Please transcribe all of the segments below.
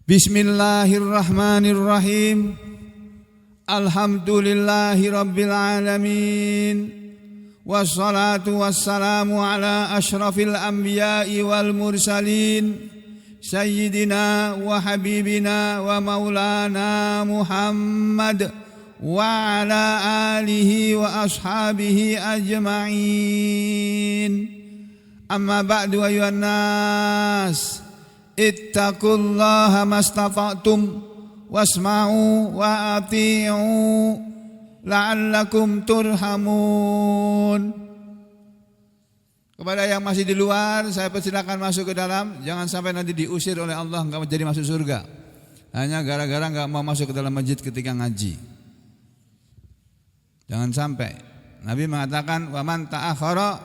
Bismillahirrahmanirrahim. Alhamdulillahi rabbil alamin. Wassalatu wassalamu ala ashrafil anbiya'i wal mursalin Sayyidina wa habibina wa maulana Muhammad wa ala alihi wa ashabihi ajma'in. Amma ba'du ayuhan nas, ittaqullaha mastata'tum wasma'u wa ati'u la'allakum turhamun. Kepada yang masih di luar, saya persilakan masuk ke dalam. Jangan sampai nanti diusir oleh Allah, enggak jadi masuk surga hanya gara-gara enggak mau masuk ke dalam masjid ketika ngaji. Jangan sampai. Nabi mengatakan wa man ta'akhara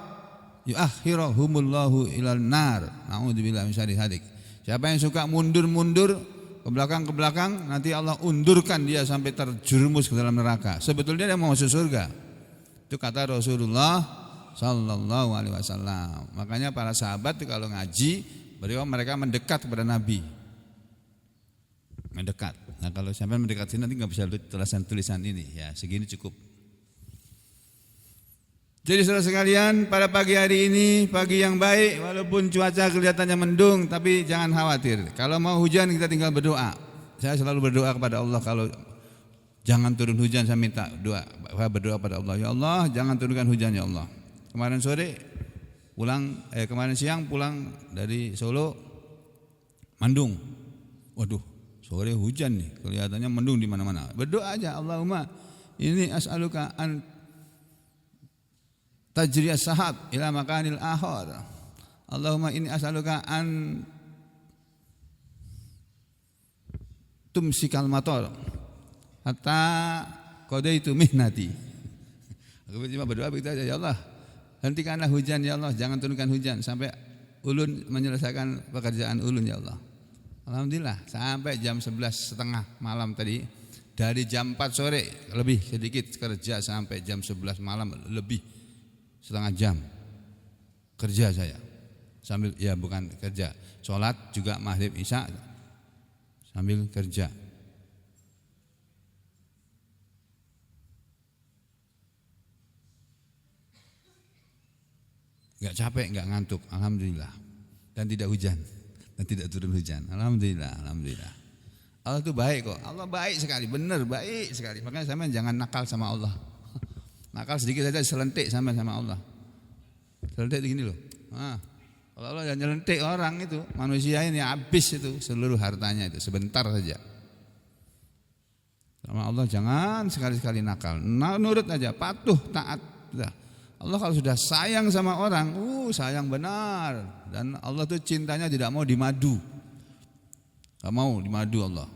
yu'akhirahumullahu ilal nar. Na'udzubillahi min syarri halik. Siapa yang suka mundur-mundur ke belakang, nanti Allah undurkan dia sampai terjerumus ke dalam neraka. Sebetulnya dia mau masuk surga. Itu kata Rasulullah sallallahu alaihi wasallam. Makanya para sahabat itu kalau ngaji, mereka mendekat kepada Nabi. Mendekat. Nah, kalau sampai mendekat sini nanti enggak bisa tulisan ini. Ya, segini cukup. Jadi saudara sekalian, pada pagi hari ini pagi yang baik, walaupun cuaca kelihatannya mendung, tapi jangan khawatir. Kalau mau hujan kita tinggal berdoa. Saya selalu berdoa kepada Allah, kalau jangan turun hujan saya minta doa. Saya berdoa pada Allah, ya Allah jangan turunkan hujan ya Allah. Kemarin siang pulang dari Solo, mendung. Waduh, sore hujan nih, kelihatannya mendung di mana-mana. Berdoa aja, Allahumma ini as'aluka an tajriyas sahab ila makanil akhar. Allahumma inni as'aluka an tumsikal matar hatta qadaitu mihnati. Aku cuma berdoa begitu aja, ya Allah hentikanlah hujan ya Allah, jangan turunkan hujan sampai ulun menyelesaikan pekerjaan ulun ya Allah. Alhamdulillah sampai jam 11.30 malam tadi, dari jam 4 sore lebih sedikit kerja sampai jam 11 malam lebih setengah jam kerja saya sambil, ya bukan kerja, sholat juga maghrib isya sambil kerja. Enggak capek, enggak ngantuk, alhamdulillah. Dan tidak hujan, dan tidak turun hujan, alhamdulillah. Allah itu baik kok, Allah baik sekali, benar baik sekali. Makanya sama jangan nakal sama Allah. Nakal sedikit saja selentik sama Allah. Selentik begini loh. Kalau Allah jangan nyelentik orang itu, manusia ini habis itu seluruh hartanya itu sebentar saja. Sama Allah jangan sekali-sekali nakal. Nurut aja, patuh, taat. Allah kalau sudah sayang sama orang, sayang benar. Dan Allah tuh cintanya tidak mau dimadu. Enggak mau dimadu Allah.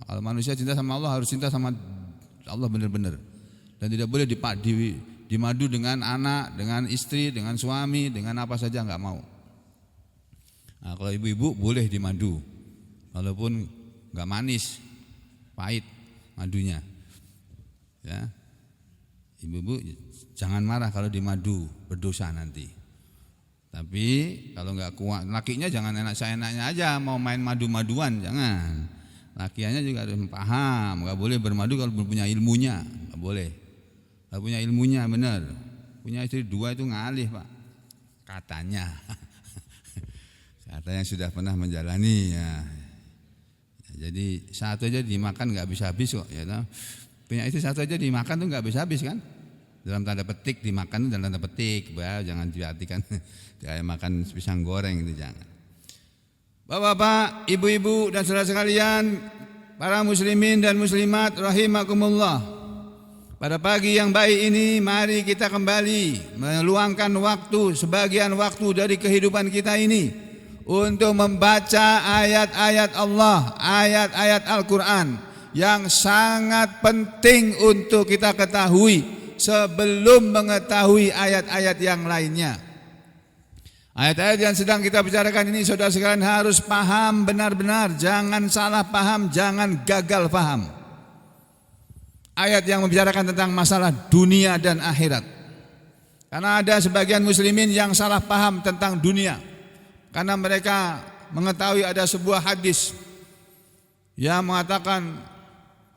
Kalau manusia cinta sama Allah harus cinta sama Allah benar-benar. Dan tidak boleh dimadu dengan anak, dengan istri, dengan suami, dengan apa saja enggak mau. Nah, kalau ibu-ibu boleh dimadu, walaupun enggak manis, pahit madunya. Ya, ibu-ibu jangan marah kalau dimadu, berdosa nanti. Tapi kalau enggak kuat, lakinya jangan enak-enaknya aja mau main madu-maduan, jangan. Lakiannya juga harus paham, enggak boleh bermadu kalau belum punya ilmunya, enggak boleh. Kalau punya ilmunya benar, punya istri 2 itu ngalih Pak, katanya sudah pernah menjalani ya. Jadi satu aja dimakan nggak habis-habis kok ya. Punya istri 1 aja dimakan tuh nggak habis-habis kan? Dalam tanda petik dimakan itu dalam tanda petik, jangan diartikan kayak makan pisang goreng itu jangan. Bapak-bapak, ibu-ibu dan saudara sekalian, para muslimin dan muslimat rahimakumullah. Pada pagi yang baik ini mari kita kembali meluangkan waktu, sebagian waktu dari kehidupan kita ini untuk membaca ayat-ayat Allah, ayat-ayat Al-Quran yang sangat penting untuk kita ketahui sebelum mengetahui ayat-ayat yang lainnya. Ayat-ayat yang sedang kita bicarakan ini saudara sekalian harus paham benar-benar, jangan salah paham, jangan gagal paham. Ayat yang membicarakan tentang masalah dunia dan akhirat. Karena ada sebagian muslimin yang salah paham tentang dunia. Karena mereka mengetahui ada sebuah hadis yang mengatakan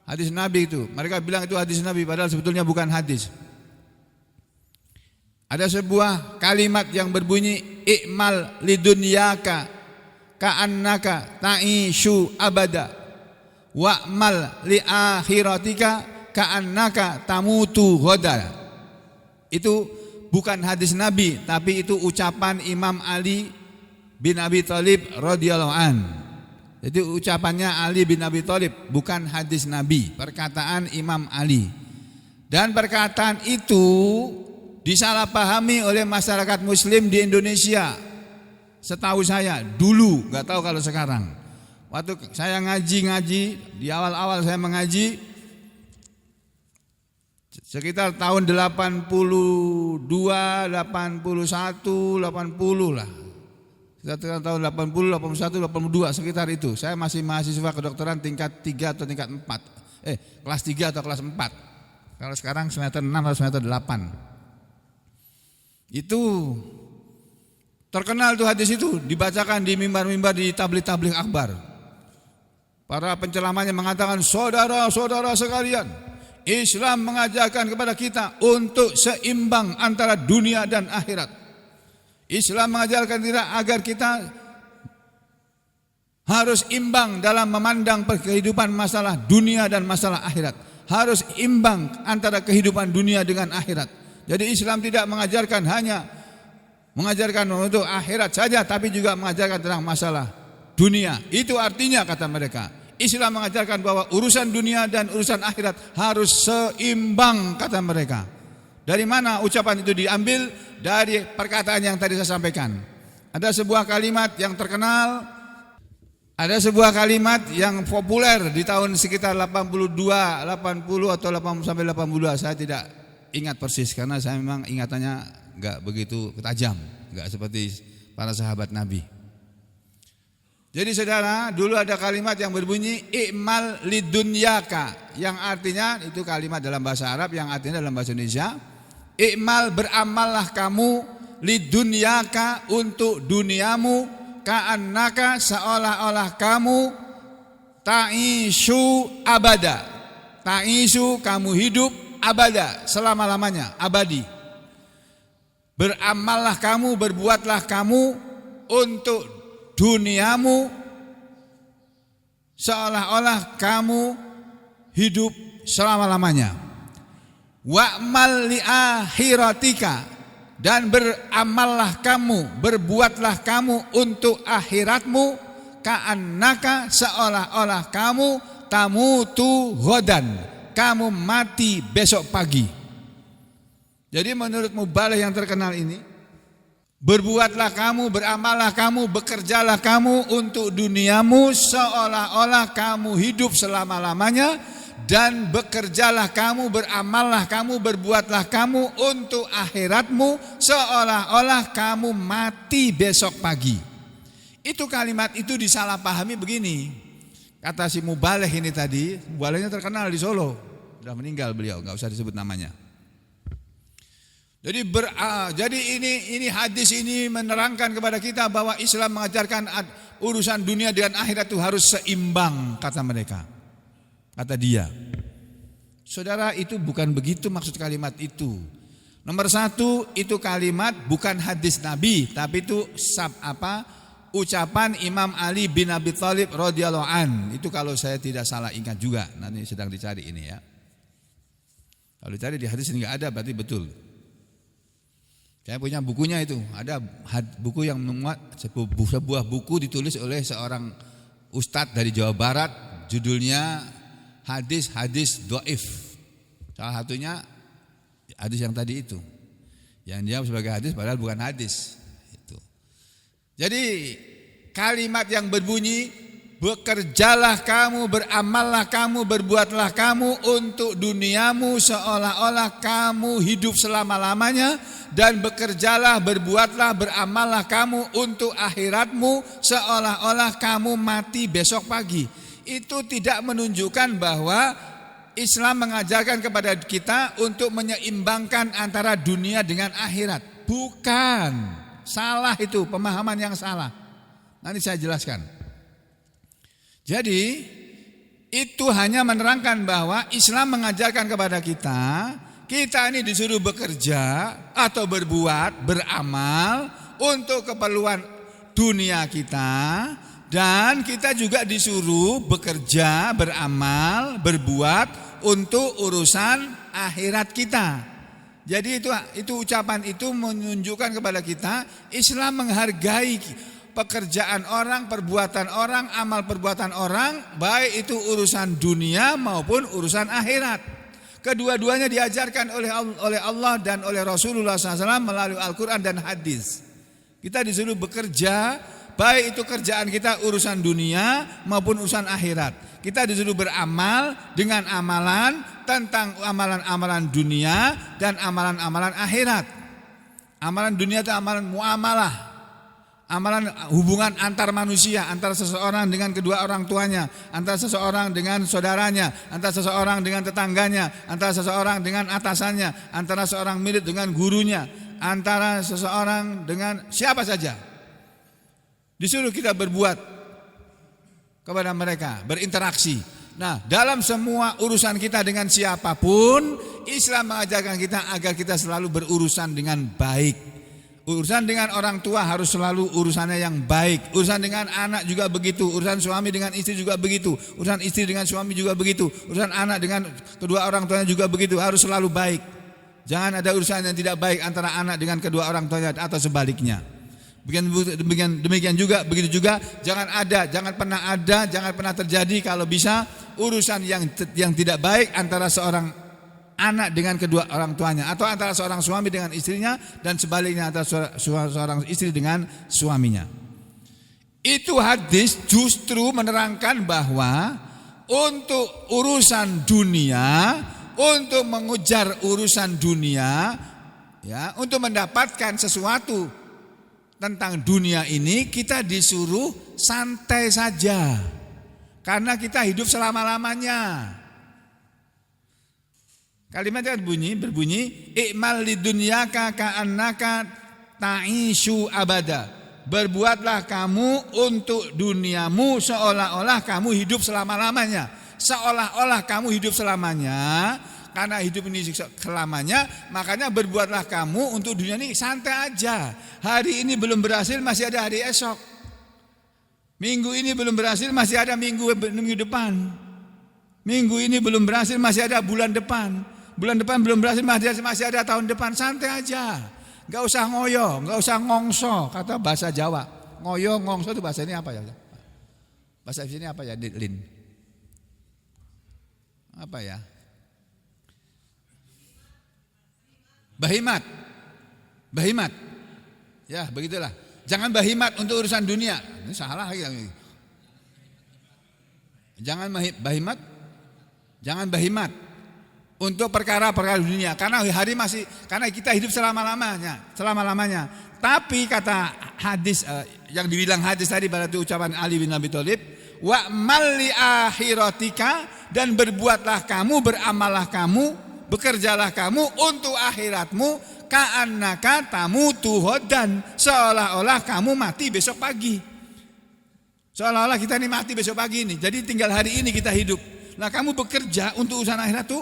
hadis Nabi itu. Mereka bilang itu hadis Nabi padahal sebetulnya bukan hadis. Ada sebuah kalimat yang berbunyi i'mal lidunyaka ka'annaka ta'ishu abada wa'mal li akhiratika ka'annaka tamutu ghadan. Itu bukan hadis Nabi, tapi itu ucapan Imam Ali bin Abi Thalib radhiyallahu an. Jadi ucapannya Ali bin Abi Thalib, bukan hadis Nabi, perkataan Imam Ali. Dan perkataan itu disalahpahami oleh masyarakat muslim di Indonesia. Setahu saya dulu, nggak tahu kalau sekarang. Waktu saya ngaji di awal-awal saya mengaji sekitar tahun 82, 81, 80 lah. Sekitar tahun 80, 81, 82 sekitar itu. Saya masih mahasiswa kedokteran tingkat 3 atau tingkat 4. Kelas 3 atau kelas 4. Kalau sekarang semester 6 atau semester 8. Itu terkenal tuh hadis itu, dibacakan di mimbar-mimbar di tabligh-tabligh akbar. Para penceramahnya mengatakan, saudara-saudara sekalian, Islam mengajarkan kepada kita untuk seimbang antara dunia dan akhirat. Islam mengajarkan kita agar kita harus imbang dalam memandang kehidupan masalah dunia dan masalah akhirat. Harus imbang antara kehidupan dunia dengan akhirat. Jadi Islam tidak mengajarkan hanya mengajarkan untuk akhirat saja, tapi juga mengajarkan tentang masalah dunia. Itu artinya kata mereka, Islam mengajarkan bahwa urusan dunia dan urusan akhirat harus seimbang kata mereka. Dari mana ucapan itu diambil? Dari perkataan yang tadi saya sampaikan. Ada sebuah kalimat yang terkenal, ada sebuah kalimat yang populer di tahun sekitar 82, 80 atau 80 sampai 82, saya tidak ingat persis karena saya memang ingatannya enggak begitu tajam, enggak seperti para sahabat Nabi. Jadi saudara, dulu ada kalimat yang berbunyi i'mal lidunyaka, yang artinya itu kalimat dalam bahasa Arab yang artinya dalam bahasa Indonesia, i'mal beramallah kamu lidunyaka untuk duniamu, ka'annaka seolah-olah kamu ta'ishu abada. Ta'ishu kamu hidup abada, selama-lamanya, abadi. Beramallah kamu, berbuatlah kamu untuk duniamu seolah-olah kamu hidup selama-lamanya. Wa'mal li akhiratika, dan beramallah kamu, berbuatlah kamu untuk akhiratmu, ka'annaka seolah-olah kamu tamutu ghadan, kamu mati besok pagi. Jadi menurut mubaligh yang terkenal ini, berbuatlah kamu, beramallah kamu, bekerjalah kamu untuk duniamu seolah-olah kamu hidup selama-lamanya, dan bekerjalah kamu, beramallah kamu, berbuatlah kamu untuk akhiratmu seolah-olah kamu mati besok pagi. Itu kalimat itu disalahpahami begini. Kata si mubaligh ini tadi, mubalighnya terkenal di Solo, sudah meninggal beliau, enggak usah disebut namanya. Jadi ini hadis ini menerangkan kepada kita bahwa Islam mengajarkan urusan dunia dengan akhirat itu harus seimbang, kata mereka. Kata dia, saudara, itu bukan begitu maksud kalimat itu. Nomor satu, itu kalimat bukan hadis Nabi, tapi itu ucapan Imam Ali bin Abi Thalib radhiyallahu an. Itu kalau saya tidak salah ingat juga, nanti sedang dicari ini ya. Kalau dicari di hadis ini nggak ada, berarti betul. Saya punya bukunya itu, ada buku yang memuat sebuah buku ditulis oleh seorang ustadz dari Jawa Barat, judulnya hadis-hadis dhaif. Salah satunya hadis yang tadi itu, yang dia sebagai hadis padahal bukan hadis itu. Jadi kalimat yang berbunyi bekerjalah kamu, beramallah kamu, berbuatlah kamu untuk duniamu seolah-olah kamu hidup selama-lamanya, dan bekerjalah, berbuatlah, beramallah kamu untuk akhiratmu seolah-olah kamu mati besok pagi. Itu tidak menunjukkan bahwa Islam mengajarkan kepada kita untuk menyeimbangkan antara dunia dengan akhirat. Bukan. Salah itu, pemahaman yang salah. Nanti saya jelaskan. Jadi itu hanya menerangkan bahwa Islam mengajarkan kepada kita ini disuruh bekerja atau berbuat, beramal untuk keperluan dunia kita, dan kita juga disuruh bekerja, beramal, berbuat untuk urusan akhirat kita. Jadi itu ucapan itu menunjukkan kepada kita Islam menghargai pekerjaan orang, perbuatan orang, amal perbuatan orang, baik itu urusan dunia maupun urusan akhirat. Kedua-duanya diajarkan oleh Allah dan oleh Rasulullah SAW melalui Al-Quran dan hadis. Kita disuruh bekerja, baik itu kerjaan kita urusan dunia maupun urusan akhirat. Kita disuruh beramal dengan amalan tentang amalan-amalan dunia dan amalan-amalan akhirat. Amalan dunia itu amalan muamalah, amalan hubungan antar manusia, antara seseorang dengan kedua orang tuanya, antara seseorang dengan saudaranya, antara seseorang dengan tetangganya, antara seseorang dengan atasannya, antara seorang murid dengan gurunya, antara seseorang dengan siapa saja. Disuruh kita berbuat kepada mereka, berinteraksi. Nah, dalam semua urusan kita dengan siapapun, Islam mengajarkan kita agar kita selalu berurusan dengan baik. Urusan dengan orang tua harus selalu urusannya yang baik. Urusan dengan anak juga begitu. Urusan suami dengan istri juga begitu. Urusan istri dengan suami juga begitu. Urusan anak dengan kedua orang tuanya juga begitu. Harus selalu baik. Jangan ada urusan yang tidak baik antara anak dengan kedua orang tuanya atau sebaliknya. Demikian juga, begitu juga jangan pernah terjadi kalau bisa urusan yang tidak baik antara seorang anak dengan kedua orang tuanya, atau antara seorang suami dengan istrinya, dan sebaliknya antara seorang istri dengan suaminya. Itu hadis justru menerangkan bahwa untuk urusan dunia, untuk mengejar urusan dunia, ya, untuk mendapatkan sesuatu tentang dunia ini, kita disuruh santai saja, karena kita hidup selama-lamanya. Kalimatnya berbunyi i'mal lidunyaka ka'annaka ta'ishu abada. Berbuatlah kamu untuk duniamu seolah-olah kamu hidup selama-lamanya. Seolah-olah kamu hidup selamanya. Karena hidup ini selamanya, makanya berbuatlah kamu untuk dunia ini santai aja. Hari ini belum berhasil, masih ada hari esok. Minggu ini belum berhasil, masih ada minggu depan. Minggu ini belum berhasil, masih ada bulan depan. Bulan depan belum berhasil, masih ada tahun depan. Santai aja, nggak usah ngoyo, nggak usah ngongso. Kata bahasa Jawa, ngoyo ngongso itu bahasa ini apa ya? Bahasa ini apa ya, Lin? Apa ya? Bahimat. Ya, begitulah. Jangan bahimat untuk urusan dunia. Ini salah lagi. Jangan bahimat untuk perkara-perkara dunia, karena kita hidup selama-lamanya. Tapi kata hadis yang dibilang hadis tadi, pada itu ucapan Ali bin Abi Thalib, wa malli akhiratika, dan berbuatlah kamu, beramallah kamu, bekerjalah kamu untuk akhiratmu, ka'annaka tamutu ghadan, seolah-olah kamu mati besok pagi. Seolah-olah kita ini mati besok pagi ini. Jadi tinggal hari ini kita hidup. Nah, kamu bekerja untuk urusan akhirat tuh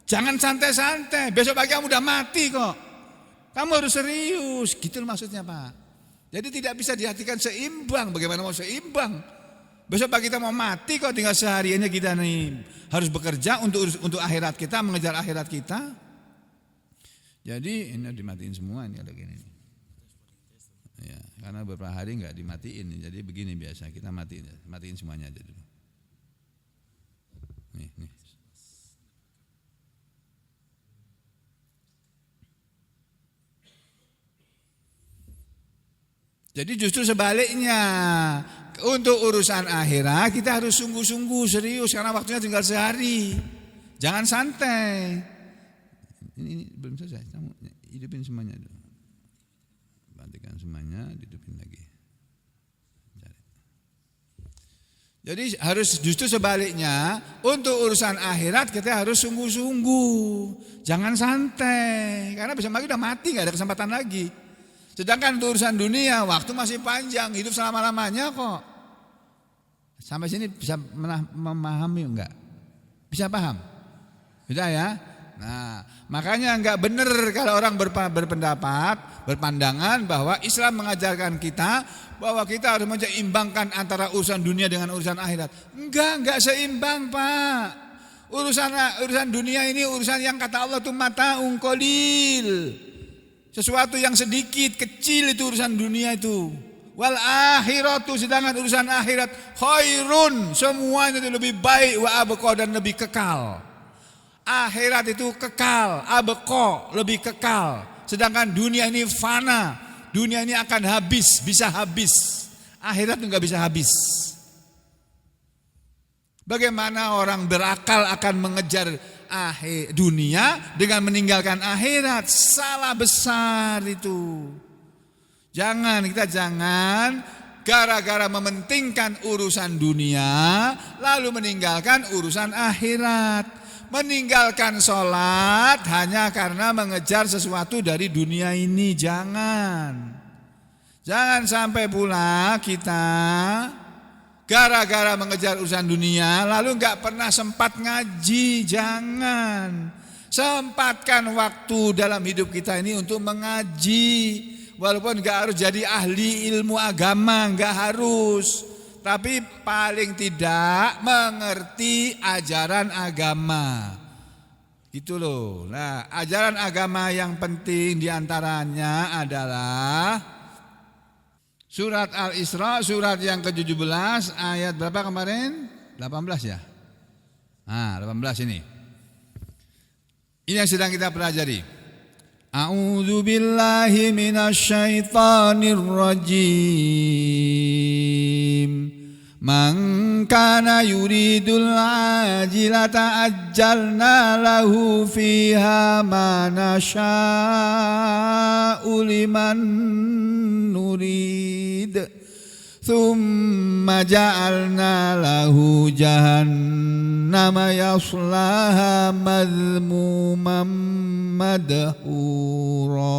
jangan santai-santai. Besok pagi kamu udah mati kok. Kamu harus serius. Gitu maksudnya, Pak. Jadi tidak bisa diartikan seimbang. Bagaimana mau seimbang? Besok pagi kita mau mati kok, tinggal sehariannya kita nih harus bekerja untuk akhirat kita, mengejar akhirat kita. Jadi ini dimatiin semua ini, ada gini. Ya, karena beberapa hari nggak dimatiin, jadi begini biasa kita matiin semuanya aja dulu. Nih. Jadi justru sebaliknya, untuk urusan akhirat kita harus sungguh-sungguh serius, karena waktunya tinggal sehari. Jangan santai. Ini belum selesai. Kamu hidupin semuanya dulu. Bantikan semuanya, hidupin lagi. Jadi harus justru sebaliknya, untuk urusan akhirat kita harus sungguh-sungguh. Jangan santai, karena besok pagi udah mati, nggak ada kesempatan lagi. Sedangkan untuk urusan dunia, waktu masih panjang, hidup selama-lamanya kok. Sampai sini bisa memahami enggak? Bisa paham? Bisa ya? Nah, makanya enggak benar kalau orang berpendapat, berpandangan bahwa Islam mengajarkan kita bahwa kita harus menyeimbangkan antara urusan dunia dengan urusan akhirat. Enggak seimbang, Pak. Urusan dunia ini urusan yang kata Allah itu mataun qalil. Sesuatu yang sedikit, kecil itu urusan dunia itu. Wal akhiratu, sedangkan urusan akhirat khairun, semuanya itu lebih baik, wa abqa, dan lebih kekal. Akhirat itu kekal, abqa, lebih kekal. Sedangkan dunia ini fana, dunia ini akan habis, bisa habis. Akhirat itu enggak bisa habis. Bagaimana orang berakal akan mengejar dunia dengan meninggalkan akhirat? Salah besar itu. Kita jangan gara-gara mementingkan urusan dunia lalu meninggalkan urusan akhirat. Meninggalkan sholat hanya karena mengejar sesuatu dari dunia ini. Jangan sampai pula kita gara-gara mengejar urusan dunia lalu enggak pernah sempat ngaji. Jangan. Sempatkan waktu dalam hidup kita ini untuk mengaji. Walaupun enggak harus jadi ahli ilmu agama, enggak harus. Tapi paling tidak mengerti ajaran agama. Gitu loh. Nah, ajaran agama yang penting diantaranya adalah surat Al-Isra, surat yang ke-17, ayat berapa kemarin? 18 ya? 18 ini. Ini yang sedang kita pelajari. A'udzu billahi minasyaitonir rajim. Man kana yuridul ajilata ajjalna lahu fiha ma nasha'u liman nurid. Thumma ja'alna lahu jahannama yaslaha madhmuman madhura.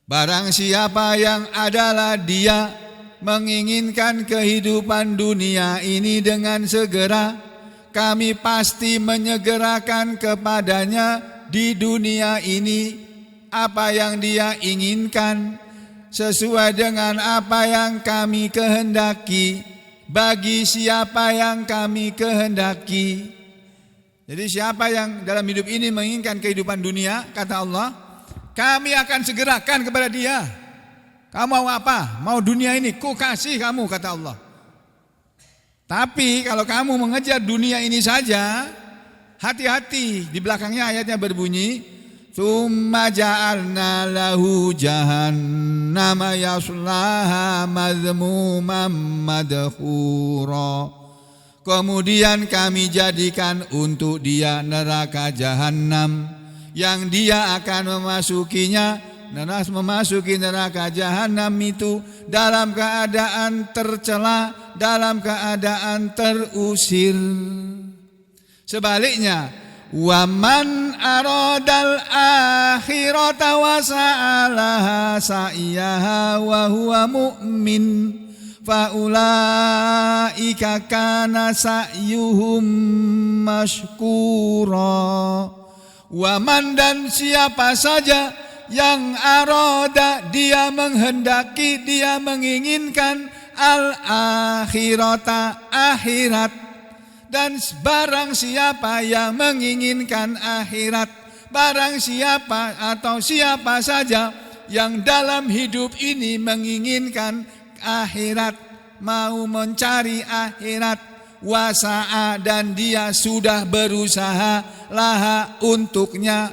Barang siapa yang adalah dia menginginkan kehidupan dunia ini dengan segera, kami pasti menyegerakan kepadanya di dunia ini apa yang dia inginkan, sesuai dengan apa yang kami kehendaki, bagi siapa yang kami kehendaki. Jadi siapa yang dalam hidup ini menginginkan kehidupan dunia, kata Allah, kami akan segerakan kepada dia. Kamu mau apa? Mau dunia ini, ku kasih kamu, kata Allah. Tapi kalau kamu mengejar dunia ini saja, hati-hati. Di belakangnya ayatnya berbunyi, tsumma ja'alna lahu jahannama yaslaha madhmuman madhura. Kemudian kami jadikan untuk dia neraka jahanam yang dia akan memasuki neraka jahanam itu dalam keadaan tercela, dalam keadaan terusir. Sebaliknya, waman aradal akhirata wa sa'alaha sa'iyaha wa huwa mu'min faulaika kana sa'yuhum mashkura. Waman, dan siapa saja yang aroda, dia menghendaki, dia menginginkan al-akhirata, akhirat. Dan barang siapa yang menginginkan akhirat, barang siapa atau siapa saja yang dalam hidup ini menginginkan akhirat, mau mencari akhirat, wasa'a, dan dia sudah berusaha laha untuknya,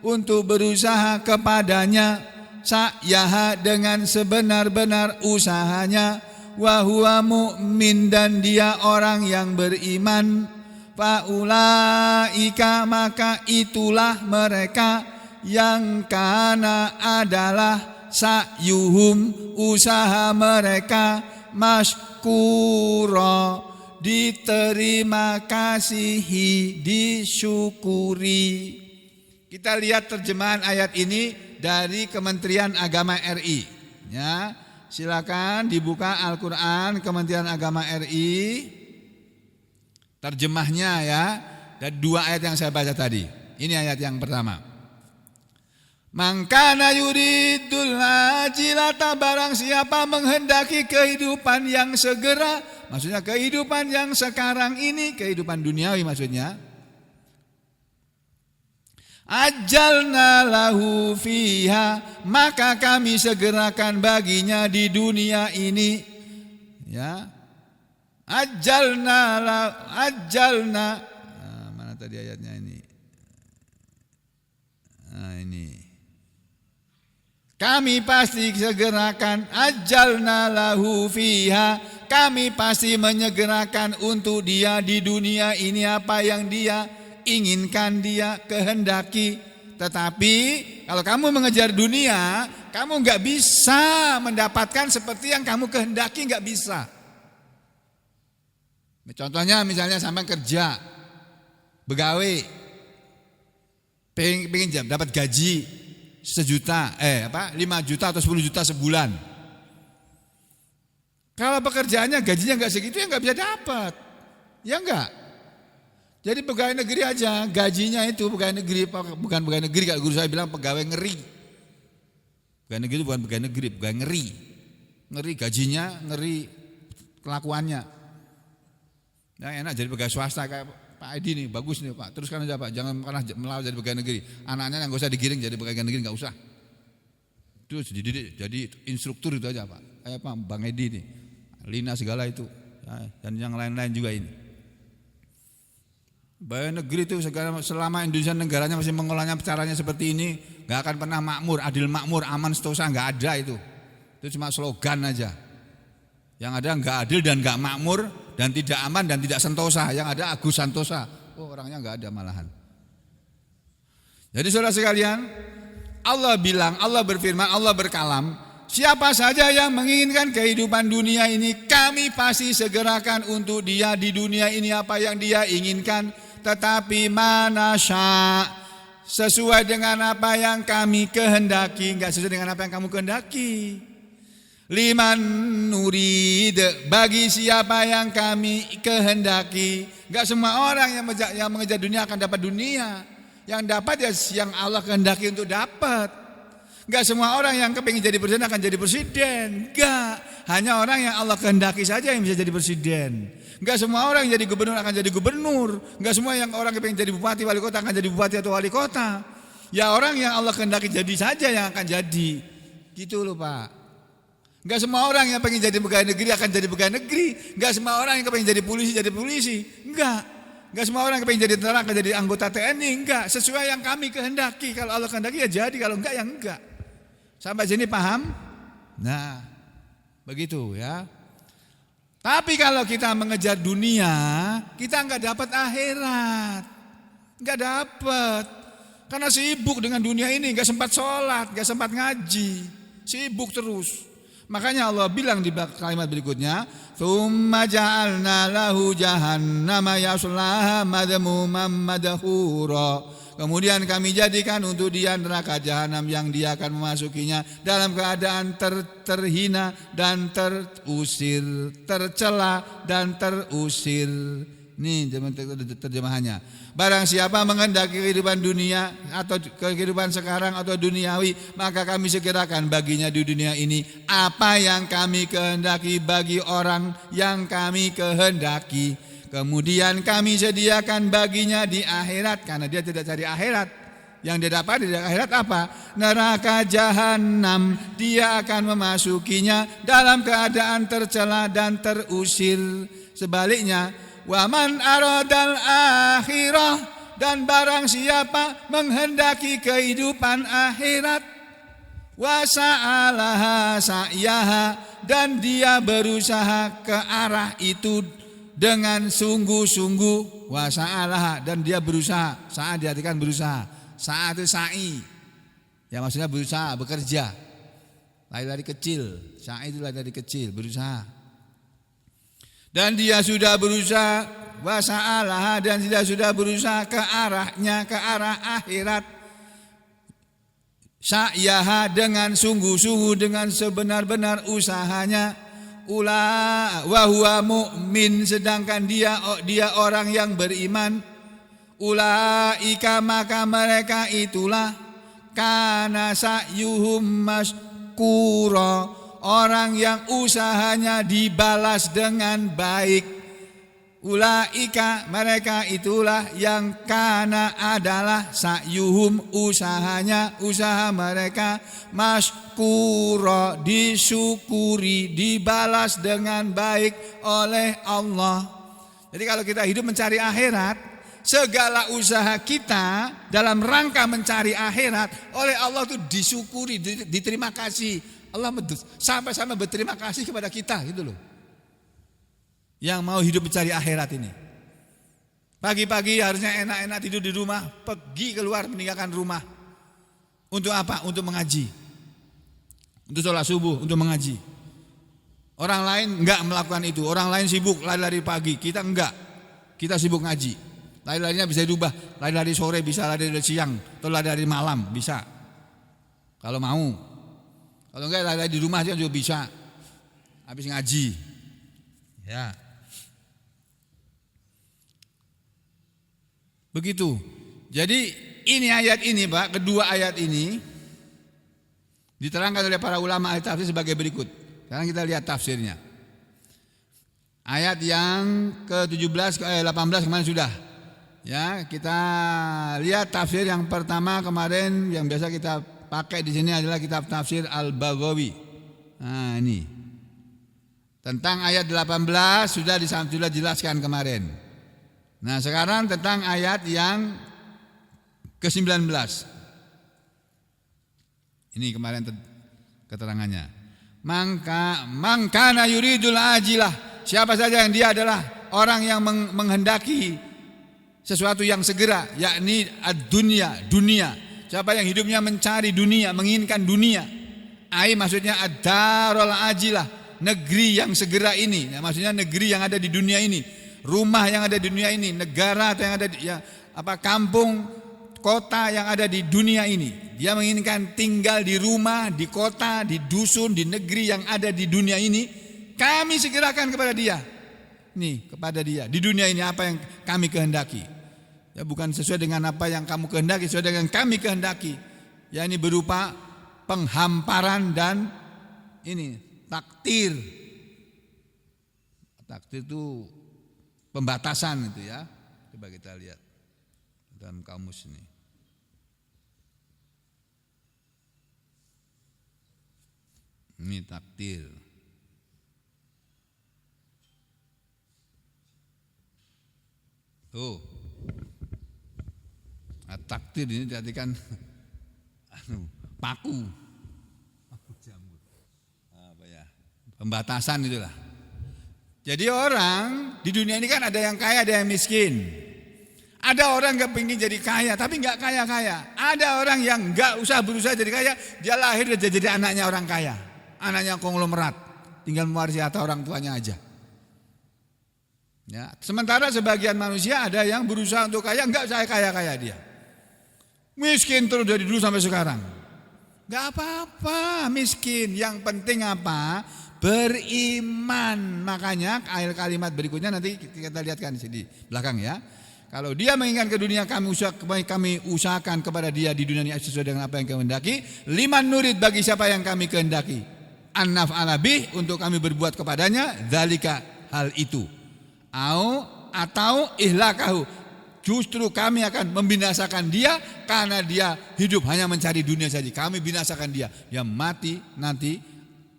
untuk berusaha kepadanya, sa'yaha, dengan sebenar-benar usahanya, wa huwa mu'min, dan dia orang yang beriman, faulaika, maka itulah mereka yang kana adalah sa'yuhum, usaha mereka, mashkura, diterima kasihi, disyukuri. Kita lihat terjemahan ayat ini dari Kementerian Agama RI. Ya, silakan dibuka Al-Quran Kementerian Agama RI, terjemahnya ya, dan 2 ayat yang saya baca tadi. Ini ayat yang pertama. Mangkana yuridul ajilata, barang siapa menghendaki kehidupan yang segera, maksudnya kehidupan yang sekarang ini, kehidupan duniawi maksudnya. Ajalna lahu fiha, maka kami segerakan baginya di dunia ini. Ya. Ajalna, mana tadi ayatnya ini? Nah, ini. Kami pasti segerakan, ajalna lahu fiha, kami pasti menyegerakan untuk dia di dunia ini apa yang dia inginkan, dia kehendaki. Tetapi kalau kamu mengejar dunia, kamu gak bisa mendapatkan seperti yang kamu kehendaki, gak bisa. Contohnya misalnya sampai kerja, begawe, pengen dapat gaji 1 juta, 5 juta atau 10 juta sebulan. Kalau pekerjaannya gajinya gak segitu, ya gak bisa dapat. Ya enggak. Jadi pegawai negeri aja, gajinya itu pegawai negeri, bukan pegawai negeri, kalau guru saya bilang pegawai ngeri. Pegawai negeri itu bukan pegawai negeri, pegawai ngeri. Ngeri gajinya, ngeri kelakuannya. Nah, enak jadi pegawai swasta kayak Pak Edi nih, bagus nih Pak, teruskan aja Pak, jangan pernah melawan jadi pegawai negeri. Anaknya yang gak usah digiring jadi pegawai negeri, gak usah. Terus dididik jadi instruktur itu aja Pak. Kayak Pak Bang Edi nih, Lina segala itu, dan yang lain-lain juga ini. Pegawai negeri itu selama Indonesia negaranya masih mengolahnya caranya seperti ini, gak akan pernah makmur, adil makmur, aman sentosa, gak ada itu. Itu cuma slogan aja. Yang ada gak adil dan gak makmur, dan tidak aman dan tidak sentosa. Yang ada Agus Santosa. Oh, orangnya gak ada malahan. Jadi saudara sekalian, Allah bilang, Allah berfirman, Allah berkalam, siapa saja yang menginginkan kehidupan dunia ini, kami pasti segerakan untuk dia di dunia ini apa yang dia inginkan. Tetapi manasya, sesuai dengan apa yang kami kehendaki. Enggak sesuai dengan apa yang kamu kehendaki. Liman nurid, bagi siapa yang kami kehendaki. Enggak semua orang yang mengejar dunia akan dapat dunia. Yang dapat ya yang Allah kehendaki untuk dapat. Enggak semua orang yang kepingin jadi presiden akan jadi presiden. Enggak, hanya orang yang Allah kehendaki saja yang bisa jadi presiden. Enggak semua orang yang jadi gubernur akan jadi gubernur. Enggak semua yang orang kepingin jadi bupati, wali kota akan jadi bupati atau wali kota. Ya orang yang Allah kehendaki jadi saja yang akan jadi. Gitu loh Pak. Enggak semua orang yang pengen jadi pegawai negeri akan jadi pegawai negeri. Enggak semua orang yang pengen jadi polisi. Enggak semua orang yang pengen jadi tentara akan jadi anggota TNI. Enggak, sesuai yang kami kehendaki. Kalau Allah kehendaki ya jadi, kalau enggak ya enggak. Sampai sini paham? Nah, begitu ya. Tapi kalau kita mengejar dunia, kita enggak dapat akhirat. Enggak dapat. Karena sibuk dengan dunia ini, enggak sempat sholat, enggak sempat ngaji. Sibuk terus. Makanya Allah bilang di kalimat berikutnya, "Tsumma ja'alna lahu jahannama yaslaha madhmuman madhura." Kemudian kami jadikan untuk dia neraka jahanam yang dia akan memasukinya dalam keadaan terhina dan terusir, tercela dan terusir. Ini terjemahannya. Barang siapa menghendaki kehidupan dunia atau kehidupan sekarang atau duniawi, maka kami segerakan baginya di dunia ini apa yang kami kehendaki bagi orang yang kami kehendaki. Kemudian kami sediakan baginya di akhirat, karena dia tidak cari akhirat. Yang dia dapat di akhirat apa? Neraka jahanam. Dia akan memasukinya dalam keadaan tercela dan terusir. Sebaliknya, waman aradal akhirah, dan barang siapa menghendaki kehidupan akhirat, wasa'alaha sa'yaha, dan dia berusaha ke arah itu dengan sungguh-sungguh. Wasa'alaha, dan dia berusaha. Saat diartikan berusaha. Saat itu sa'i, ya maksudnya berusaha, bekerja, lari-lari kecil. Sa'i itu lari-lari kecil, berusaha. Dan dia sudah berusaha, wasa'alaha, dan dia sudah berusaha ke arahnya, ke arah akhirat. sa'yaha dengan sungguh-sungguh, dengan sebenar-benar usahanya, wa huwa mu'min, sedangkan dia orang yang beriman, ulaika maka mereka itulah kana sa'yuhum maskura, orang yang usahanya dibalas dengan baik. Ulaika mereka itulah yang kana adalah sa'yuhum usaha mereka maskura, disyukuri, dibalas dengan baik oleh Allah. Jadi kalau kita hidup mencari akhirat, segala usaha kita dalam rangka mencari akhirat oleh Allah itu disyukuri, diterima kasih. Allah sampai-sampai berterima kasih kepada kita gitu loh. Yang mau hidup mencari akhirat ini. Pagi-pagi harusnya enak-enak tidur di rumah, pergi keluar meninggalkan rumah. Untuk apa? Untuk mengaji. Untuk sholat subuh, untuk mengaji. Orang lain enggak melakukan itu. Orang lain sibuk lari-lari pagi, kita enggak. Kita sibuk ngaji. Lari-larinya bisa dirubah, lari-lari sore bisa, lari-lari siang, atau lari-lari malam bisa. Kalau mau. Kalau enggak lari-lari di rumah juga bisa. Habis ngaji. Ya. Begitu. Jadi ini ayat ini Pak, kedua ayat ini diterangkan oleh para ulama ahli tafsir sebagai berikut. Sekarang kita lihat tafsirnya. Ayat yang ke-17 18 kemarin sudah. Ya, kita lihat tafsir yang pertama kemarin yang biasa kita pakai di sini adalah kitab tafsir Al-Baghawi. Nah, ini. Tentang ayat 18 sudah dijelaskan kemarin. Nah sekarang tentang ayat yang ke-19. Ini kemarin keterangannya. Mangkana yuridul ajilah. Siapa saja yang dia adalah orang yang menghendaki sesuatu yang segera, yakni ad-dunya, dunia. Siapa yang hidupnya mencari dunia, menginginkan dunia. Maksudnya ad-darul ajilah, negeri yang segera ini. Nah, maksudnya negeri yang ada di dunia ini. Rumah yang ada di dunia ini, negara yang ada di kampung, kota yang ada di dunia ini. Dia menginginkan tinggal di rumah, di kota, di dusun, di negeri yang ada di dunia ini. Kami segerakan kepada dia. Nih, kepada dia. Di dunia ini apa yang kami kehendaki. Ya bukan sesuai dengan apa yang kamu kehendaki, sesuai dengan kami kehendaki. Ya ini berupa penghamparan dan ini takdir. Takdir itu pembatasan itu ya. Coba kita lihat dalam kamus ini. Ini takdir. Tuh. Nah, takdir ini diartikan paku. Apa ya? Pembatasan itulah. Jadi orang di dunia ini kan ada yang kaya, ada yang miskin. Ada orang yang pengen jadi kaya tapi nggak kaya-kaya. Ada orang yang nggak usah berusaha jadi kaya, dia lahir dan jadi anaknya orang kaya, anaknya konglomerat, tinggal mewarisi harta orang tuanya aja. Ya, sementara sebagian manusia ada yang berusaha untuk kaya, nggak saya kaya-kaya dia, miskin terus dari dulu sampai sekarang. Nggak apa-apa miskin, yang penting apa? Beriman. Makanya ayat kalimat berikutnya nanti kita lihatkan di belakang ya. Kalau dia menginginkan ke dunia, kami usahakan kepada dia di dunia ini sesuai dengan apa yang kami kehendaki. Liman nurid, bagi siapa yang kami kehendaki. An-naf alabih, untuk kami berbuat kepadanya. Dzalika, hal itu. Atau ihlakahu, justru kami akan membinasakan dia karena dia hidup hanya mencari dunia saja. Kami binasakan dia. Dia mati nanti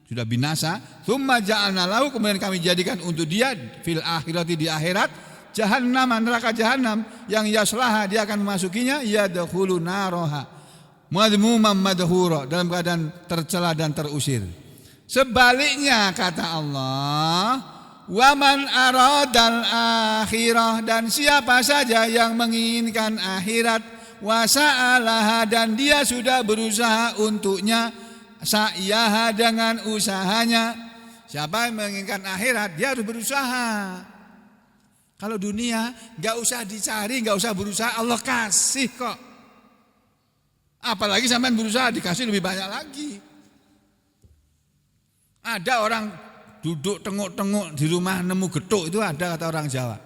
sudah binasa. Tsumma ja'alna lahu, kemudian kami jadikan untuk dia fil akhirati, di akhirat, jahannam, neraka jahannam, yang yaslaha, dia akan memasukinya, yadkhulu naroha madhmuman madhura, dalam keadaan tercela dan terusir. Sebaliknya kata Allah, waman aradal akhirah, dan siapa saja yang menginginkan akhirat, wasa'alaha, dan dia sudah berusaha untuknya, sa'yaha, dengan usahanya. Siapa yang menginginkan akhirat, dia harus berusaha. Kalau dunia gak usah dicari, gak usah berusaha, Allah kasih kok. Apalagi sampean berusaha dikasih lebih banyak lagi. Ada orang duduk tengok-tengok di rumah nemu getuk, itu ada kata orang Jawa.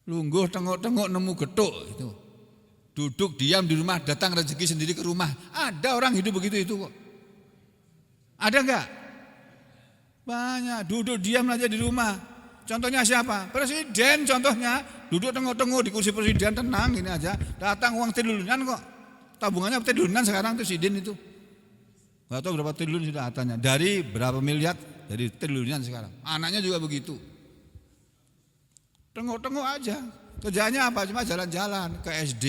Lungguh tengok-tengok nemu getuk itu. Duduk diam di rumah, datang rezeki sendiri ke rumah. Ada orang hidup begitu itu kok. Ada enggak? Banyak, duduk diam aja di rumah. Contohnya siapa? Presiden contohnya. Duduk tengok-tengok di kursi presiden, tenang ini aja. Datang uang triliunan kok. Tabungannya triliunan sekarang tuh Sidin itu. Gak tahu berapa triliun sudah hartanya. Dari berapa miliar, dari triliunan sekarang. Anaknya juga begitu. Tengok-tengok aja. Kerjanya apa? Cuma jalan-jalan ke SD,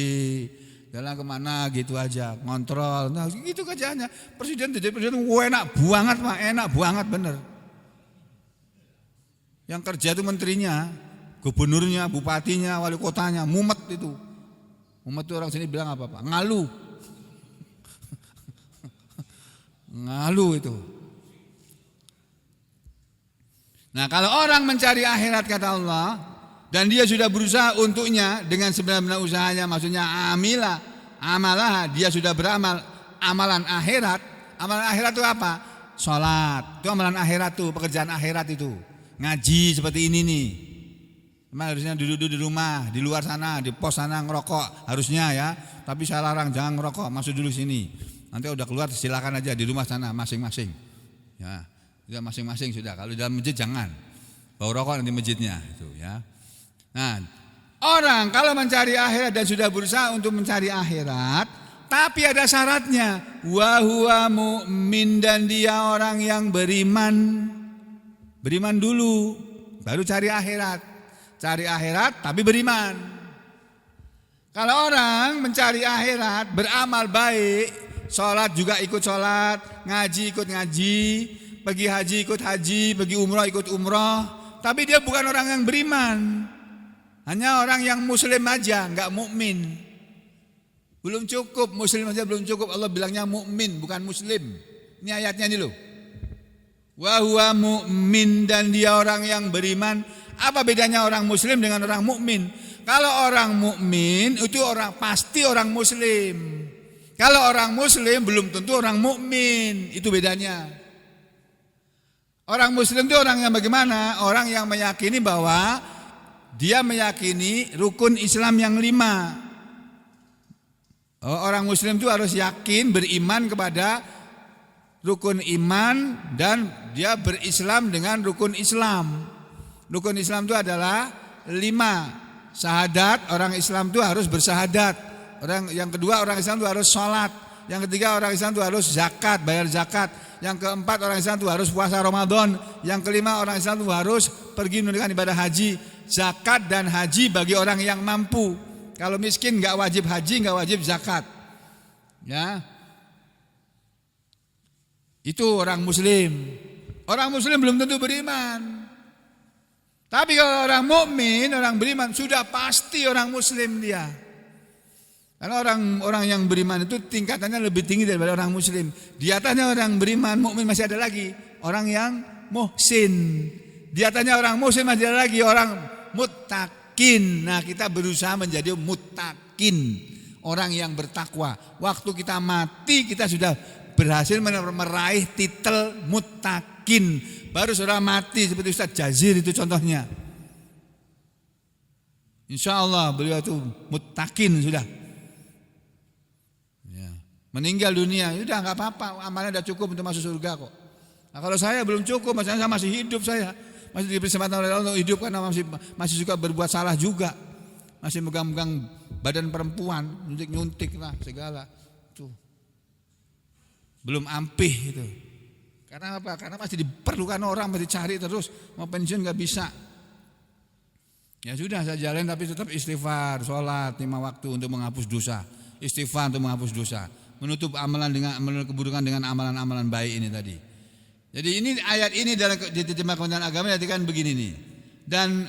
jalan kemana gitu aja, ngontrol. Nah gitu kerjanya. Presiden jadi presiden, enak banget Pak, enak banget bener. Yang kerja itu menterinya, gubernurnya, bupatinya, wali kotanya, mumet itu. Mumet itu orang sini bilang apa Pak? Ngalu. Ngalu itu. Nah kalau orang mencari akhirat kata Allah, dan dia sudah berusaha untuknya dengan sebenar-benar usahanya, maksudnya amalah, dia sudah beramal amalan akhirat. Amalan akhirat itu apa? Sholat, itu amalan akhirat tuh, pekerjaan akhirat itu. Ngaji seperti ini nih. Memang harusnya duduk di rumah, di luar sana, di pos sana ngerokok harusnya ya. Tapi saya larang jangan ngerokok, masuk dulu sini. Nanti udah keluar silakan aja di rumah sana masing-masing. Ya, sudah masing-masing sudah. Kalau di dalam masjid jangan. Bau rokok nanti masjidnya itu ya. Nah, orang kalau mencari akhirat dan sudah berusaha untuk mencari akhirat, tapi ada syaratnya. Wa huwa mu'min, dan dia orang yang beriman. Beriman dulu, baru cari akhirat. Cari akhirat tapi beriman. Kalau orang mencari akhirat, beramal baik, sholat juga ikut sholat, ngaji ikut ngaji, pergi haji ikut haji, pergi umroh ikut umroh, tapi dia bukan orang yang beriman. Hanya orang yang muslim aja, enggak mukmin. Belum cukup, muslim aja belum cukup. Allah bilangnya mukmin, bukan muslim. Ini ayatnya nih loh. Wa huwa mu'min, dan dia orang yang beriman. Apa bedanya orang muslim dengan orang mukmin? Kalau orang mukmin itu orang pasti orang muslim. Kalau orang muslim belum tentu orang mukmin. Itu bedanya. Orang muslim itu orang yang bagaimana? Orang yang meyakini bahwa dia meyakini rukun Islam yang 5. Orang muslim itu harus yakin, beriman kepada rukun iman, dan dia berislam dengan rukun Islam. Rukun Islam itu adalah 5. Syahadat, orang Islam itu harus bersahadat. Yang kedua, orang Islam itu harus sholat. Yang ketiga, orang Islam itu harus zakat, bayar zakat. Yang keempat, orang Islam itu harus puasa Ramadan. Yang kelima, orang Islam itu harus pergi menunaikan ibadah haji. Zakat dan haji bagi orang yang mampu. Kalau miskin enggak wajib haji, enggak wajib zakat. Ya. Itu orang muslim. Orang muslim belum tentu beriman. Tapi kalau orang mukmin, orang beriman, sudah pasti orang muslim dia. Karena orang yang beriman itu tingkatannya lebih tinggi daripada orang muslim. Di atasnya orang beriman, mukmin masih ada lagi orang yang muhsin. Di atasnya orang muslim masih ada lagi orang muttaqin. Nah, kita berusaha menjadi muttaqin, orang yang bertakwa. Waktu kita mati, kita sudah berhasil meraih titel muttaqin. Baru sudah mati seperti Ustaz Jazir itu contohnya. Insya Allah beliau itu muttaqin sudah. Ya. Meninggal dunia, sudah nggak apa-apa, amalnya sudah cukup untuk masuk surga kok. Nah, kalau saya belum cukup, maksudnya saya masih hidup, saya masih diberi kesempatan oleh Allah untuk hidup karena masih suka berbuat salah juga, masih megang-megang badan perempuan, nyuntik lah segala, tuh belum ampih itu. Karena apa? Karena masih diperlukan orang, masih cari terus, mau pensiun nggak bisa. Ya sudah, saya jalan tapi tetap istighfar, sholat 5 waktu untuk menghapus dosa, istighfar untuk menghapus dosa, menutup amalan dengan keburukan dengan amalan-amalan baik ini tadi. Jadi ini ayat ini dalam diterjemah Kementerian Agama artikan begini nih. Dan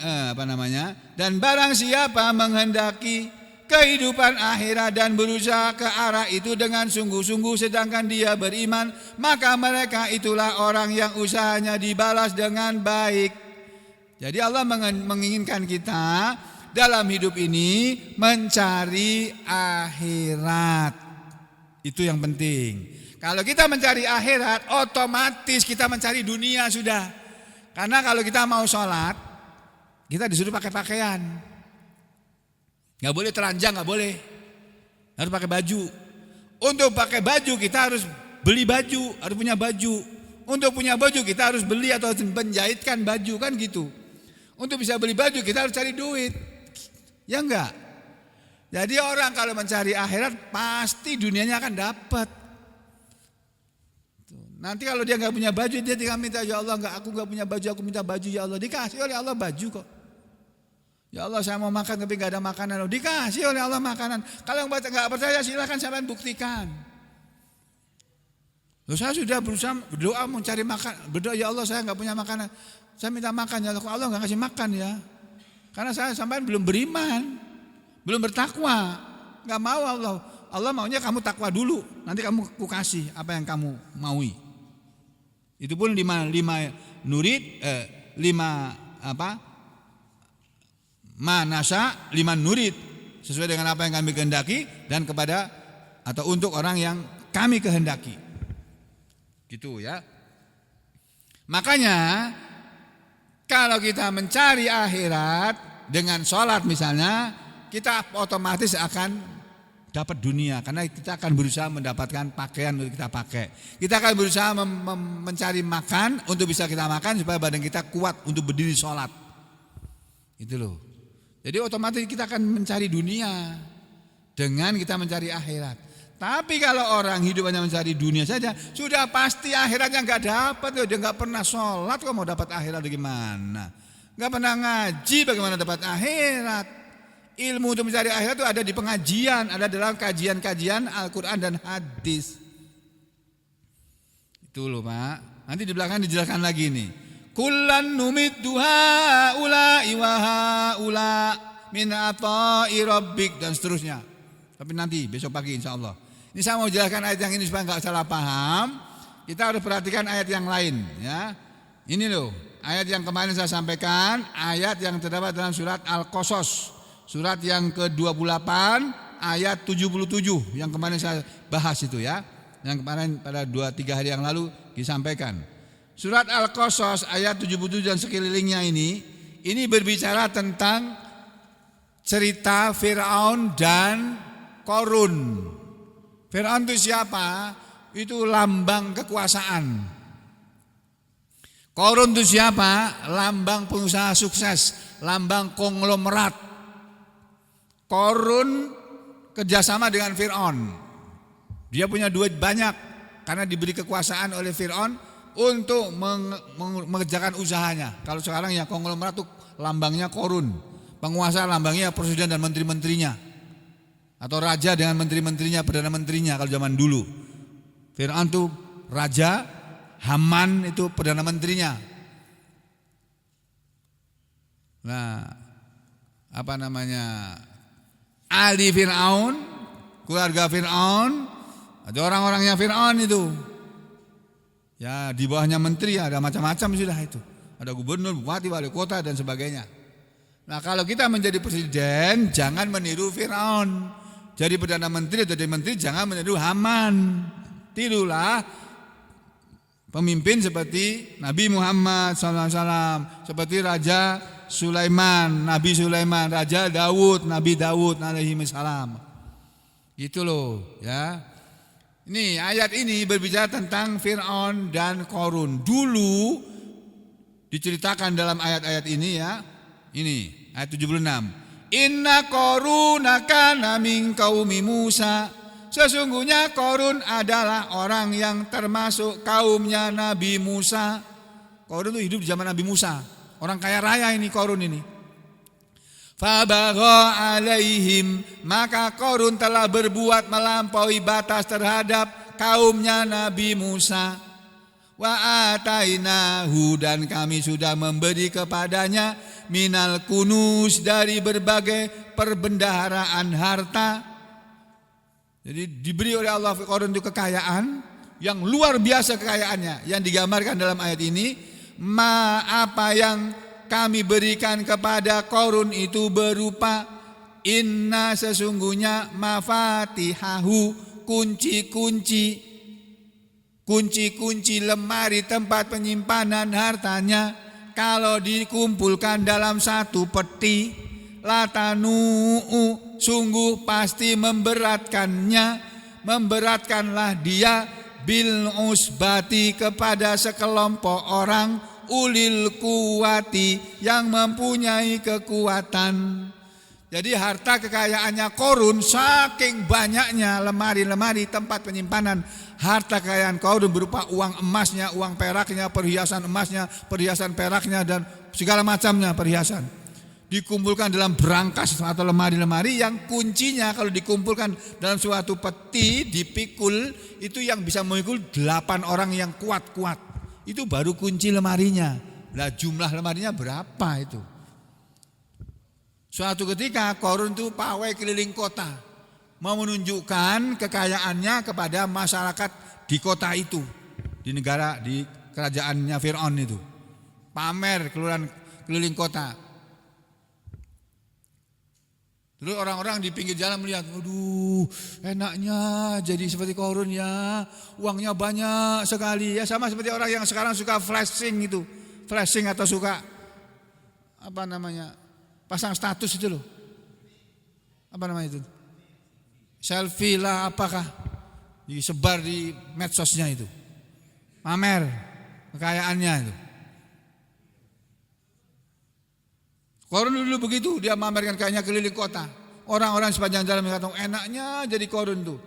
Dan barang siapa menghendaki kehidupan akhirat dan berusaha ke arah itu dengan sungguh-sungguh sedangkan dia beriman, maka mereka itulah orang yang usahanya dibalas dengan baik. Jadi Allah menginginkan kita dalam hidup ini mencari akhirat. Itu yang penting. Kalau kita mencari akhirat, otomatis kita mencari dunia sudah. Karena kalau kita mau sholat, kita disuruh pakai pakaian. Gak boleh telanjang, gak boleh. Harus pakai baju. Untuk pakai baju kita harus beli baju, harus punya baju. Untuk punya baju kita harus beli atau menjahitkan baju, kan gitu. Untuk bisa beli baju kita harus cari duit. Ya enggak? Jadi orang kalau mencari akhirat pasti dunianya akan dapat. Nanti kalau dia enggak punya baju, dia tinggal minta, ya Allah, aku enggak punya baju, aku minta baju, ya Allah. Dikasih oleh Allah baju kok. Ya Allah, saya mau makan tapi enggak ada makanan. Dikasih oleh Allah makanan. Kalau enggak percaya silakan sampean buktikan. Loh, saya sudah berusaha berdoa mencari makan, berdoa, ya Allah saya enggak punya makanan. Saya minta makan, ya Allah enggak kasih makan ya. Karena saya sampean belum beriman, belum bertakwa. Enggak mau Allah. Allah maunya kamu takwa dulu, nanti kamu kasih apa yang kamu maui. Itu pun lima nurid, manasa, 5 nurid sesuai dengan apa yang kami kehendaki dan kepada atau untuk orang yang kami kehendaki. Gitu ya. Makanya kalau kita mencari akhirat dengan sholat misalnya, kita otomatis akan dapat dunia, karena kita akan berusaha mendapatkan pakaian untuk kita pakai. Kita akan berusaha mencari makan untuk bisa kita makan supaya badan kita kuat untuk berdiri sholat. Itu loh. Jadi otomatis kita akan mencari dunia dengan kita mencari akhirat. Tapi kalau orang hidup hanya mencari dunia saja, sudah pasti akhiratnya nggak dapat. Dia nggak pernah sholat, kok mau dapat akhirat bagaimana? Nggak pernah ngaji, bagaimana dapat akhirat? Ilmu untuk mencari akhirat itu ada di pengajian, ada dalam kajian-kajian Al-Quran dan hadis. Itu loh Pak. Nanti di belakang dijelaskan lagi nih. Kullan numiddu haula'i wa haula min ata'i rabbik, dan seterusnya. Tapi nanti besok pagi insyaallah. Ini saya mau jelaskan ayat yang ini supaya enggak salah paham. Kita harus perhatikan ayat yang lain ya. Ini loh, ayat yang kemarin saya sampaikan, ayat yang terdapat dalam surat Al-Qasas. Surat yang ke-28 ayat 77 yang kemarin saya bahas itu ya. Yang kemarin pada 2-3 hari yang lalu disampaikan. Surat Al-Qasas ayat 77 dan sekelilingnya ini berbicara tentang cerita Fir'aun dan Qarun. Fir'aun itu siapa? Itu lambang kekuasaan. Qarun itu siapa? Lambang pengusaha sukses, lambang konglomerat. Qarun kerjasama dengan Fir'aun. Dia punya duit banyak karena diberi kekuasaan oleh Fir'aun untuk mengerjakan usahanya. Kalau sekarang ya konglomerat itu lambangnya Qarun. Penguasa lambangnya presiden dan menteri-menterinya. Atau raja dengan menteri-menterinya, perdana menterinya kalau zaman dulu. Fir'aun itu raja, Haman itu perdana menterinya. Nah, apa namanya? Ali Fir'aun, keluarga Fir'aun, ada orang-orangnya Fir'aun itu. Ya di bawahnya menteri ada macam-macam sudah itu. Ada gubernur, bupati, wali kota dan sebagainya. Nah kalau kita menjadi presiden jangan meniru Fir'aun. Jadi perdana menteri atau jadi menteri jangan meniru Haman. Tirulah pemimpin seperti Nabi Muhammad SAW, seperti Raja Sulaiman, Nabi Sulaiman, Raja Daud, Nabi Daud alaihi salam. Gitu loh ya. Ini ayat ini berbicara tentang Fir'aun dan Qarun. Dulu diceritakan dalam ayat-ayat ini ya. Ini ayat 76. Inna Qaruna kana min qaumi Musa. Sesungguhnya Qarun adalah orang yang termasuk kaumnya Nabi Musa. Qarun itu hidup di zaman Nabi Musa. Orang kaya raya ini Qarun ini. Fabagha alaihim, maka Qarun telah berbuat melampaui batas terhadap kaumnya Nabi Musa. Wa atainahu, dan kami sudah memberi kepadanya minal kunuz, dari berbagai perbendaharaan harta. Jadi diberi oleh Allah Qarun itu kekayaan yang luar biasa, kekayaannya yang digambarkan dalam ayat ini. Apa yang kami berikan kepada Qarun itu berupa inna sesungguhnya mafatihahu kunci-kunci lemari tempat penyimpanan hartanya kalau dikumpulkan dalam satu peti latanuu sungguh pasti memberatkanlah dia bil usbati kepada sekelompok orang ulil kuwati yang mempunyai kekuatan. Jadi harta kekayaannya Qarun saking banyaknya lemari-lemari tempat penyimpanan harta kekayaan Qarun berupa uang emasnya, uang peraknya, perhiasan emasnya, perhiasan peraknya dan segala macamnya perhiasan. Dikumpulkan dalam berangkas atau lemari-lemari yang kuncinya kalau dikumpulkan dalam suatu peti dipikul itu yang bisa memikul 8 orang yang kuat-kuat. Itu baru kunci lemarinya. Lah jumlah lemarinya berapa itu? Suatu ketika Qarun itu pawai keliling kota, mau menunjukkan kekayaannya kepada masyarakat di kota itu, di negara di kerajaannya Fir'aun itu. Pamer keliling kota. Terus orang-orang di pinggir jalan melihat, aduh enaknya jadi seperti Qarun ya, uangnya banyak sekali ya, sama seperti orang yang sekarang suka flashing atau suka pasang status itu loh, itu selfie lah apakah disebar di medsosnya itu, pamer kekayaannya itu. Qarun dulu begitu, dia memamerkan kayaknya keliling kota. Orang-orang sepanjang jalan mengatakan enaknya jadi Qarun tuh.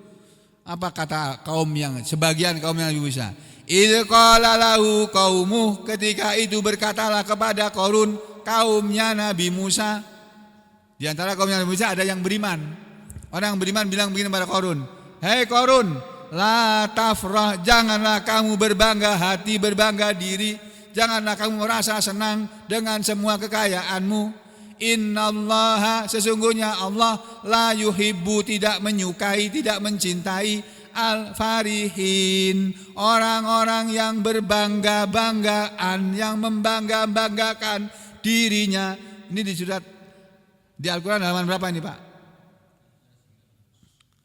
Apa kata sebagian kaum yang lebih bisa? Idz qala lahu qaumuh, ketika itu berkatalah kepada Qarun kaumnya Nabi Musa. Di antara kaumnya Nabi Musa ada yang beriman. Orang yang beriman bilang begini kepada Qarun, "Hei Qarun, la tafrah, janganlah kamu berbangga hati, berbangga diri. Janganlah kamu merasa senang dengan semua kekayaanmu. Innallaha, sesungguhnya Allah la yuhibbu, tidak menyukai, tidak mencintai al-farihin, orang-orang yang berbangga-banggaan, yang membangga-banggakan dirinya." Ini di surat di Al-Quran halaman berapa ini Pak?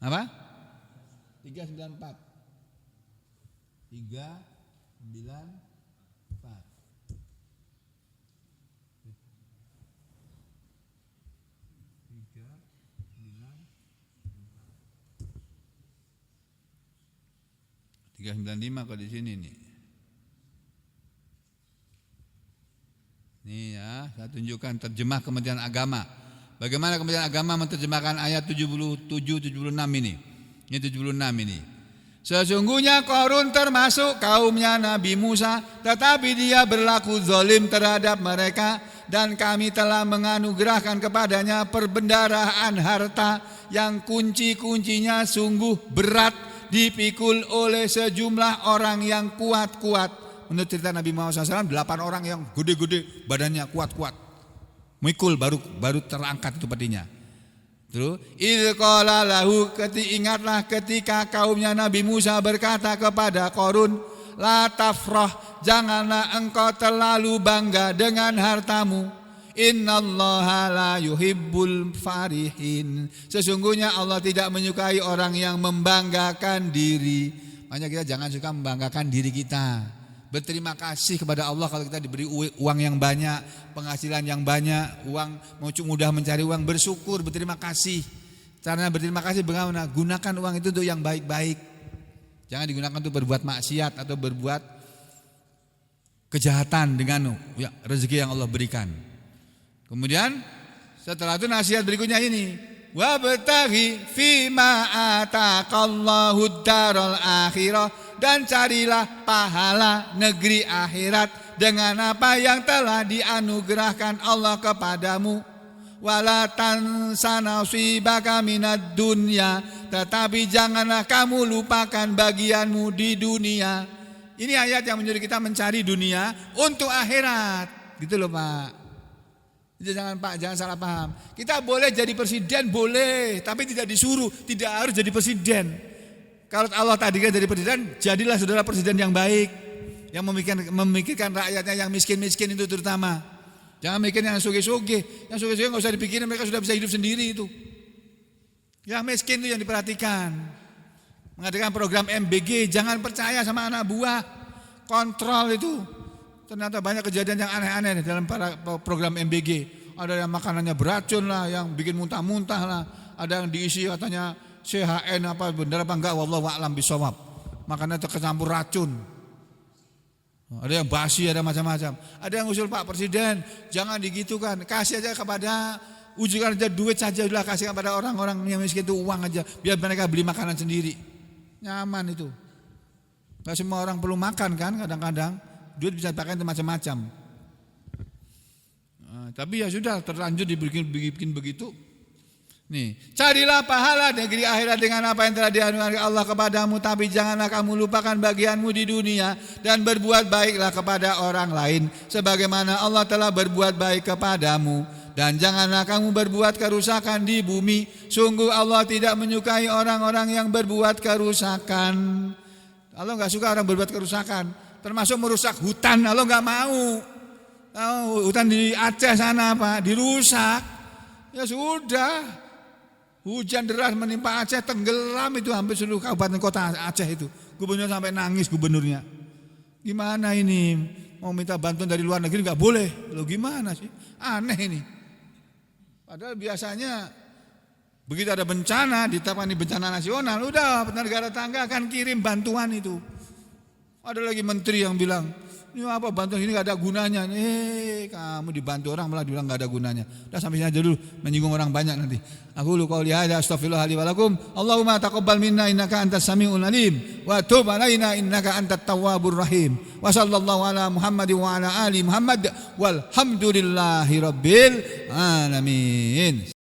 Apa? 394. 394. 395 kalau di sini nih. Nih ya, saya tunjukkan terjemah Kementerian Agama. Bagaimana Kementerian Agama menerjemahkan ayat 77-76 ini. Ini 76 ini. Sesungguhnya Qarun termasuk kaumnya Nabi Musa, tetapi dia berlaku zalim terhadap mereka, dan kami telah menganugerahkan kepadanya perbendaharaan harta yang kunci-kuncinya sungguh berat, dipikul oleh sejumlah orang yang kuat-kuat. Menurut cerita Nabi Muhammad SAW, 8 orang yang gede-gede badannya kuat-kuat, mikul baru terangkat itu petinya. Terus idz qala lahu, ingatlah ketika kaumnya Nabi Musa berkata kepada Qarun, la tafrah, janganlah engkau terlalu bangga dengan hartamu. Innallaha la yuhibbul farihin, sesungguhnya Allah tidak menyukai orang yang membanggakan diri. Makanya kita jangan suka membanggakan diri kita. Berterima kasih kepada Allah kalau kita diberi uang yang banyak, penghasilan yang banyak, mudah mencari uang, bersyukur, berterima kasih. Caranya berterima kasih bagaimana? Gunakan uang itu untuk yang baik-baik. Jangan digunakan untuk berbuat maksiat atau berbuat kejahatan dengan rezeki yang Allah berikan. Kemudian setelah itu nasihat berikutnya ini, wabtaghi fima ataqallahu daral akhirah, dan carilah pahala negeri akhirat dengan apa yang telah dianugerahkan Allah kepadamu. Wala tansa nasibaka minad dunya, tetapi janganlah kamu lupakan bagianmu di dunia. Ini ayat yang menyuruh kita mencari dunia untuk akhirat. Gitu loh Pak. Jangan Pak, jangan salah paham. Kita boleh jadi presiden, boleh, tapi tidak disuruh, tidak harus jadi presiden. Kalau Allah tadikan jadi presiden, jadilah saudara presiden yang baik, yang memikirkan rakyatnya yang miskin-miskin itu terutama. Jangan mikir yang sugih-sugih. Yang sugih-sugih nggak usah dipikirin, mereka sudah bisa hidup sendiri itu. Yang miskin itu yang diperhatikan. Mengadakan program MBG, jangan percaya sama anak buah. Kontrol itu. Ternyata banyak kejadian yang aneh-aneh dalam program MBG. Ada yang makanannya beracun lah, yang bikin muntah-muntah lah. Ada yang diisi katanya CHN apa benar apa enggak, wallahu a'lam bishawab. Makanan tercampur racun. Ada yang basi, ada macam-macam. Ada yang usul Pak Presiden, jangan digitukan. Kasih aja kepada, ujukan aja duit saja, udah kasih kepada orang-orang yang miskin itu uang aja, biar mereka beli makanan sendiri. Nyaman itu. Gak semua orang perlu makan kan, kadang-kadang duit bisa dipakai untuk macam-macam. Nah, tapi ya sudah terlanjur dibikin begitu. Nih, carilah pahala negeri akhirat dengan apa yang telah dianugerahkan Allah kepadamu, tapi janganlah kamu lupakan bagianmu di dunia dan berbuat baiklah kepada orang lain sebagaimana Allah telah berbuat baik kepadamu, dan janganlah kamu berbuat kerusakan di bumi. Sungguh Allah tidak menyukai orang-orang yang berbuat kerusakan. Allah enggak suka orang berbuat kerusakan, termasuk merusak hutan. Allah enggak mau. Hutan di Aceh sana apa? Dirusak. Ya sudah. Hujan deras menimpa Aceh, tenggelam itu hampir seluruh kabupaten kota Aceh itu. Gubernur sampai nangis gubernurnya. Gimana ini? Mau minta bantuan dari luar negeri enggak boleh. Loh gimana sih? Aneh ini. Padahal biasanya begitu ada bencana, ditangani bencana nasional, udah negara tangga akan kirim bantuan itu. Ada lagi menteri yang bilang, ini apa bantuan ini gak ada gunanya. Kamu dibantu orang malah bilang gak ada gunanya. Udah sampai sini aja dulu, menyinggung orang banyak nanti. Aku lu qauli hadza astaghfirullah li wa lakum. Allahumma taqabbal minna innaka antas samiul alim wa tub alaina innaka antat tawwabur rahim. Wa sallallahu ala Muhammadin wa ala ali Muhammad walhamdulillahi rabbil alamin.